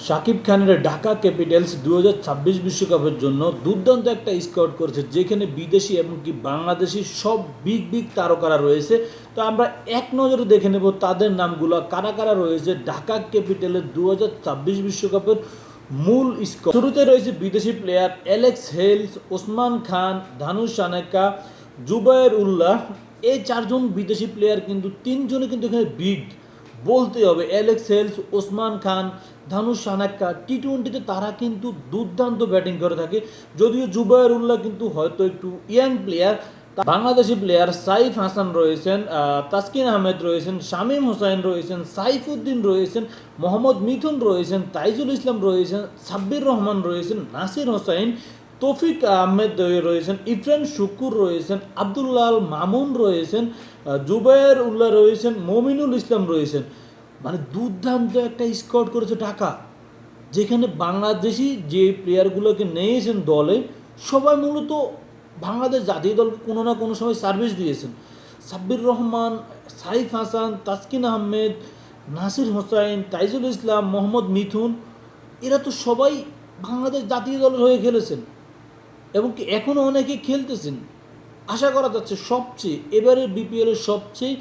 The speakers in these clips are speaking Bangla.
শাকিব খানের ঢাকা ক্যাপিটালস 2026 বিশ্বকাপের জন্য দুর্দান্ত একটা স্কোয়াড করেছে, যেখানে বিদেশি এবং কি বাংলাদেশি সব বিগ বিগ তারকারা রয়েছে। তো আমরা এক নজরে দেখে নেব তাদের নামগুলো, কারা কারা রয়েছে ঢাকা ক্যাপিটালের 2026 বিশ্বকাপের মূল স্কোয়াড। শুরুতে রয়েছে বিদেশি প্লেয়ার অ্যালেক্স হেলস, ওসমান খান, ধানুশ সানেকা, জুবায়ের উল্লাহ। এই চারজন বিদেশি প্লেয়ার কিন্তু তিনজনে কিন্তু এখানে বিগ বলতে হবে। অ্যালেক্স হেলস, ওসমান খান, ধানুশ সানাক্কা টি-20-তে তারা কিন্তু দুর্দান্ত ব্যাটিং করে থাকে। যদিও জুবায়ের উল্লাহ কিন্তু হয়তো একটু young player. Bangladeshi player Saif Hasan রয়েছেন, তাসকিন আহমেদ রয়েছেন, শামীম হোসাইন রয়েছেন, সাইফুদ্দিন রয়েছেন, মোহাম্মদ মিথুন রয়েছেন, তাইজুল ইসলাম রয়েছেন, সাব্বির রহমান রয়েছেন, নাসির হোসাইন, তৌফিক আহমেদ রয়েছেন, ইফরান শুকুর রয়েছেন, আবদুল্লাহ মামুন রয়েছেন, জুবায়ের উল্লাহ রয়েছেন, মমিনুল ইসলাম রয়েছেন। মানে দুর্দান্ত একটা স্কোয়াড করেছে ঢাকা, যেখানে বাংলাদেশি যে প্লেয়ারগুলোকে নিয়েছেন দলে, সবাই মূলত বাংলাদেশ জাতীয় দলকে কোনো না কোনো সময় সার্ভিস দিয়েছেন। সাব্বির রহমান, সাইফ হাসান, তাসকিন আহমেদ, নাসির হোসাইন, তাইজুল ইসলাম, মোহাম্মদ মিথুন, এরা তো সবাই বাংলাদেশ জাতীয় দলের হয়ে খেলেছেন এবং কি এখনও অনেকে খেলতেছেন। আশা করা যাচ্ছে এবারের বিপিএলের সবচেয়ে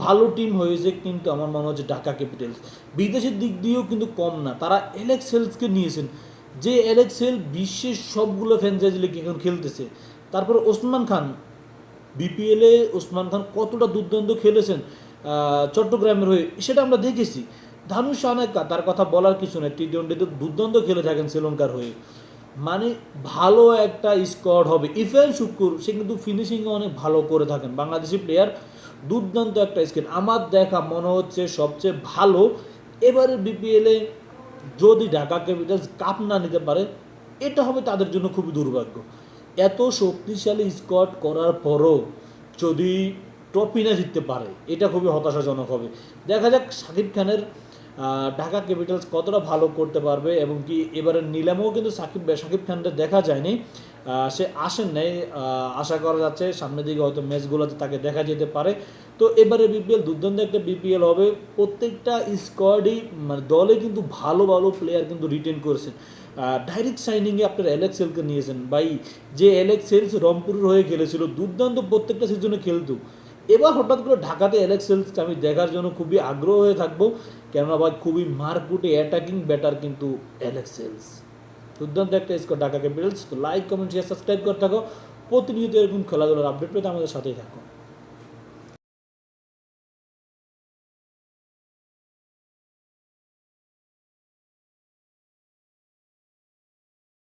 ভালো টিম হয়েছে কিন্তু আমার মনে হচ্ছে ঢাকা ক্যাপিটালস। বিদেশের দিক দিয়েও কিন্তু কম না, তারা অ্যালেক্স হেলসকে নিয়েছেন, যে অ্যালেক্স হেল বিশ্বের সবগুলো ফ্র্যাঞ্চাইজি লিগে এখন খেলতেছে। তারপর ওসমান খান, বিপিএলে ওসমান খান কতটা দুর্দান্ত খেলেছেন চট্টগ্রামের হয়ে, সেটা আমরা দেখেছি। ধানুশ সানেকা, তার কথা বলার কিছু নেই, টি-20-তে দুর্দান্ত খেলে থাকেন শ্রীলঙ্কার হয়ে। মানে ভালো একটা স্কোয়াড হবে। ইফরান শুকুর, সে কিন্তু ফিনিশিংয়ে অনেক ভালো করে থাকেন, বাংলাদেশি প্লেয়ার। দুর্দান্ত একটা স্কিল, আমার দেখা মনে হচ্ছে সবচেয়ে ভালো এবারের বিপিএলে। যদি ঢাকা ক্যাপিটালস কাপ না নিতে পারে, এটা হবে তাদের জন্য খুবই দুর্ভাগ্য। এত শক্তিশালী স্কোয়াড করার পরও যদি ট্রফি না জিততে পারে, এটা খুবই হতাশাজনক হবে। দেখা যাক শাকিব খানের ঢাকা ক্যাপিটালস কতটা ভালো করতে পারবে, এবং কি এবারের নিলামেও কিন্তু শাকিব খানকে দেখা যায়নি, সে আসেন নাই। আশা করা যাচ্ছে সামনের দিকে হয়তো ম্যাচগুলোতে তাকে দেখা যেতে পারে। তো এবারে বিপিএল দুর্দান্ত একটা বিপিএল হবে। প্রত্যেকটা স্কোয়াডই মানে দলে কিন্তু ভালো ভালো প্লেয়ার কিন্তু রিটেন করেছেন। ডাইরেক্ট সাইনিংয়ে আপনার অ্যালেক্স হেলকে নিয়েছেন ভাই, যে অ্যালেক্স হেলস রংপুরের হয়ে খেলেছিল, দুর্দান্ত প্রত্যেকটা সিজনে খেলতো। এবার হঠাৎ করে ঢাকাতে অ্যালেক্স হেলসকে আমি দেখার জন্য খুবই আগ্রহ হয়ে থাকবো, কেননা ভাই খুবই মারকুটে অ্যাটাকিং ব্যাটার কিন্তু অ্যালেক্স হেলস। দুর্দান্ত একটা স্কোর ঢাকা ক্যাপিটালস। তো লাইক, কমেন্ট, শেয়ার, সাবস্ক্রাইব করে থাকো। প্রতিনিয়ত এরকম খেলাধুলার আপডেট পেতে আমাদের সাথেই থাকো।